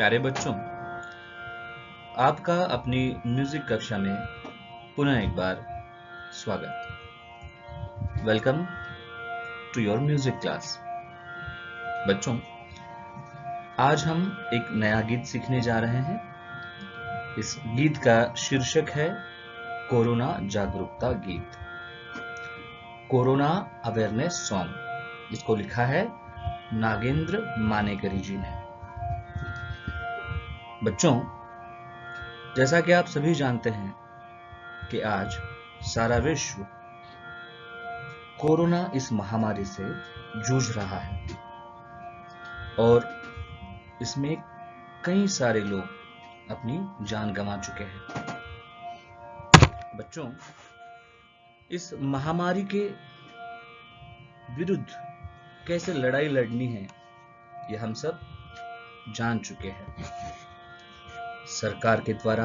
प्यारे बच्चों, आपका अपनी म्यूजिक कक्षा में पुनः एक बार स्वागत। Welcome to your music class. बच्चों, आज हम एक नया गीत सीखने जा रहे हैं। इस गीत का शीर्षक है कोरोना जागरूकता गीत, कोरोना अवेयरनेस सॉन्ग। इसको लिखा है नागेंद्र मानेकरी जी ने। बच्चों, जैसा कि आप सभी जानते हैं कि आज सारा विश्व कोरोना इस महामारी से जूझ रहा है और इसमें कई सारे लोग अपनी जान गंवा चुके हैं। बच्चों, इस महामारी के विरुद्ध कैसे लड़ाई लड़नी है, ये हम सब जान चुके हैं। सरकार के द्वारा,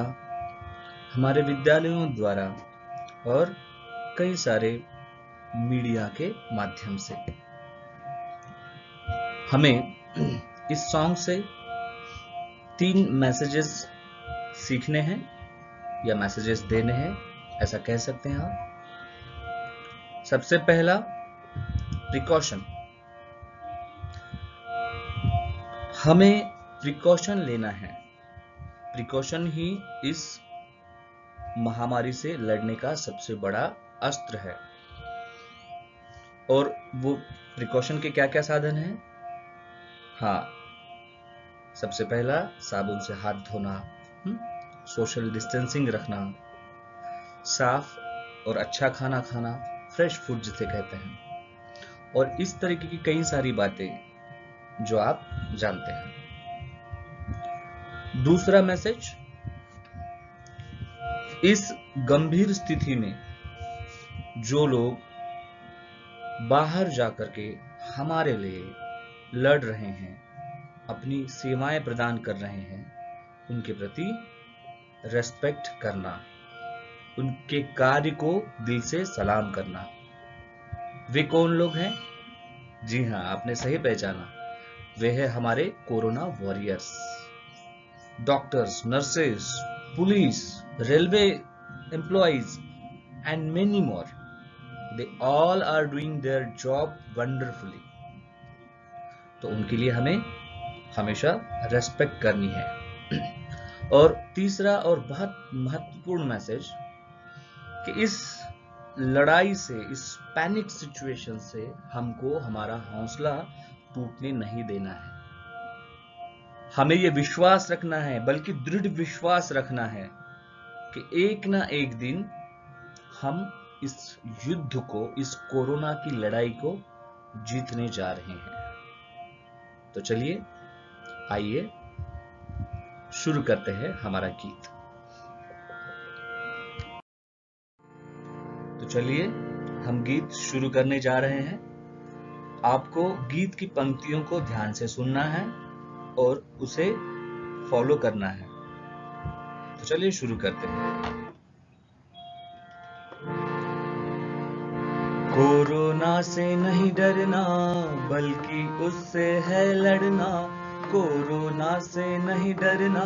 हमारे विद्यालयों द्वारा और कई सारे मीडिया के माध्यम से हमें इस सॉन्ग से 3 मैसेजेस सीखने हैं या मैसेजेस देने हैं, ऐसा कह सकते हैं आप। सबसे पहला, प्रिकॉशन। हमें प्रिकॉशन लेना है। प्रिकॉशन ही इस महामारी से लड़ने का सबसे बड़ा अस्त्र है। और वो प्रिकॉशन के क्या क्या साधन हैं? हाँ, सबसे पहला, साबुन से हाथ धोना, सोशल डिस्टेंसिंग रखना, साफ और अच्छा खाना खाना, फ्रेश फूड जिसे कहते हैं, और इस तरीके की कई सारी बातें जो आप जानते हैं। दूसरा मैसेज, इस गंभीर स्थिति में जो लोग बाहर जाकर के हमारे लिए लड़ रहे हैं, अपनी सेवाएं प्रदान कर रहे हैं, उनके प्रति रेस्पेक्ट करना, उनके कार्य को दिल से सलाम करना। वे कौन लोग हैं? जी हाँ, आपने सही पहचाना, वे हैं हमारे corona warriors. Doctors, nurses, police, railway employees and many more, they all are doing their job wonderfully। तो उनके लिए हमें हमेशा रेस्पेक्ट करनी है। और तीसरा और बहुत महत्वपूर्ण मैसेज कि इस लड़ाई से, इस पैनिक सिचुएशन से हमको हमारा हौसला टूटने नहीं देना है। हमें यह विश्वास रखना है, बल्कि दृढ़ विश्वास रखना है कि एक ना एक दिन हम इस युद्ध को, इस कोरोना की लड़ाई को जीतने जा रहे हैं। तो चलिए, आइए शुरू करते हैं हमारा गीत। तो चलिए, हम गीत शुरू करने जा रहे हैं। आपको गीत की पंक्तियों को ध्यान से सुनना है और उसे फॉलो करना है। तो चलिए शुरू करते हैं। कोरोना से नहीं डरना, बल्कि उससे है लड़ना। कोरोना से नहीं डरना,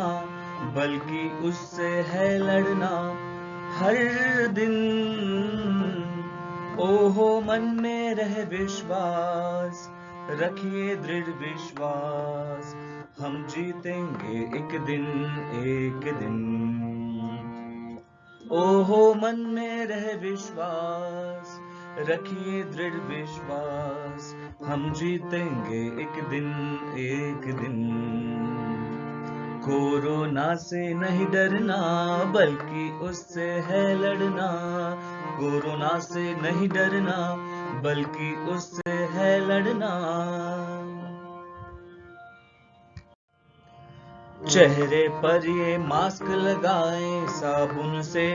बल्कि उससे है लड़ना। हर दिन ओहो मन में रहे विश्वास, रखिए दृढ़ विश्वास, हम जीतेंगे एक दिन, एक दिन। ओहो मन में रहे विश्वास, रखिए दृढ़ विश्वास, हम जीतेंगे एक दिन, एक दिन। कोरोना से नहीं डरना, बल्कि उससे है लड़ना। कोरोना से नहीं डरना, बल्कि उससे है लड़ना। चेहरे पर ये मास्क लगाएं, साबुन से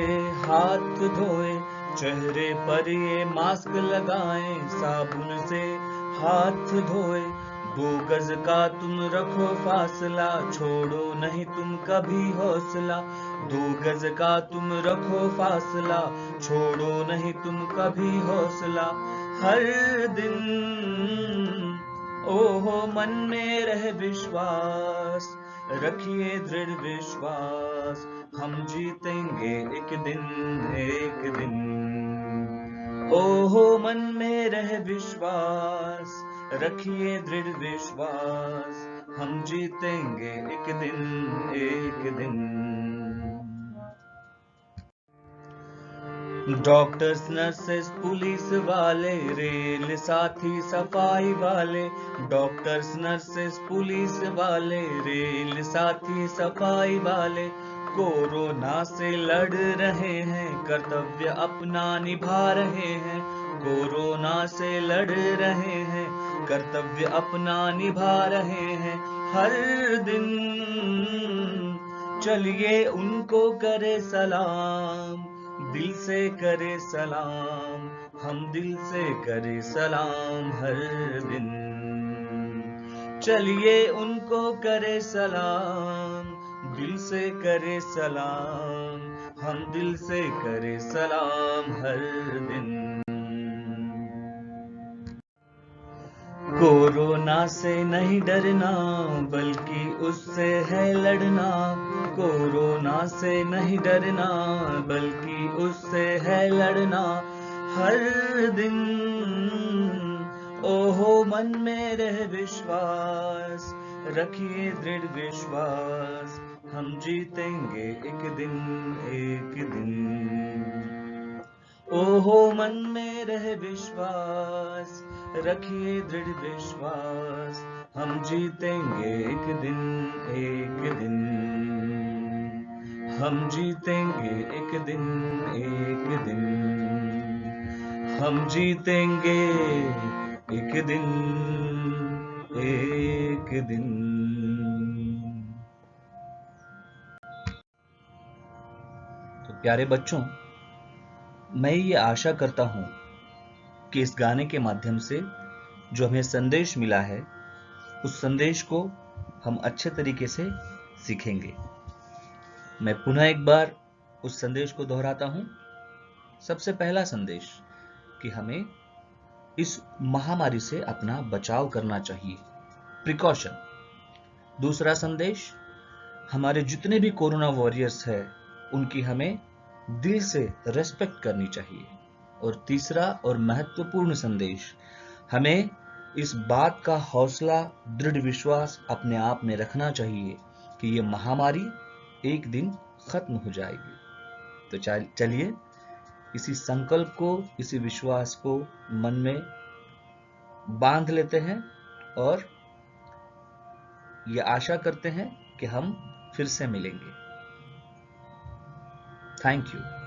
हाथ धोएं। चेहरे पर ये मास्क लगाएं, साबुन से हाथ धोएं। 2 गज का तुम रखो फासला, छोड़ो नहीं तुम कभी हौसला। 2 गज का तुम रखो फासला, छोड़ो नहीं तुम कभी हौसला। हर दिन ओहो मन में रहे विश्वास, रखिए दृढ़ विश्वास, हम जीतेंगे एक दिन, एक दिन। ओहो मन में रहे विश्वास, रखिए दृढ़ विश्वास, हम जीतेंगे एक दिन, एक दिन। डॉक्टर्स, नर्सेस, पुलिस वाले, रेल साथी, सफाई वाले। डॉक्टर्स, नर्सेस, पुलिस वाले, रेल साथी, सफाई वाले, कोरोना से लड़ रहे हैं, कर्तव्य अपना निभा रहे हैं। कोरोना से लड़ रहे हैं, कर्तव्य अपना निभा रहे हैं। हर दिन चलिए उनको करे सलाम, दिल से करे सलाम, हम दिल से करे सलाम हर दिन। चलिए उनको करे सलाम, दिल से करे सलाम, हम दिल से करे सलाम हर दिन। कोरोना से नहीं डरना, बल्कि उससे है लड़ना। कोरोना से नहीं डरना, बल्कि उससे है लड़ना। हर दिन ओहो मन में रहे विश्वास, रखिए दृढ़ विश्वास, हम जीतेंगे एक दिन, एक दिन। ओहो मन में रहे विश्वास, रखिए दृढ़ विश्वास, हम जीतेंगे एक दिन, एक दिन। हम जीतेंगे एक दिन, एक दिन। हम जीतेंगे एक दिन, एक दिन। तो प्यारे बच्चों, मैं ये आशा करता हूं कि इस गाने के माध्यम से जो हमें संदेश मिला है, उस संदेश को हम अच्छे तरीके से सीखेंगे। मैं पुनः एक बार उस संदेश को दोहराता हूं। सबसे पहला संदेश कि हमें इस महामारी से अपना बचाव करना चाहिए, प्रिकॉशन। दूसरा संदेश, हमारे जितने भी कोरोना वॉरियर्स हैं, उनकी हमें दिल से रेस्पेक्ट करनी चाहिए। और तीसरा और महत्वपूर्ण संदेश, हमें इस बात का हौसला, दृढ़ विश्वास अपने आप में रखना चाहिए कि ये महामारी एक दिन खत्म हो जाएगी। तो चलिए इसी संकल्प को, इसी विश्वास को मन में बांध लेते हैं और ये आशा करते हैं कि हम फिर से मिलेंगे। Thank you.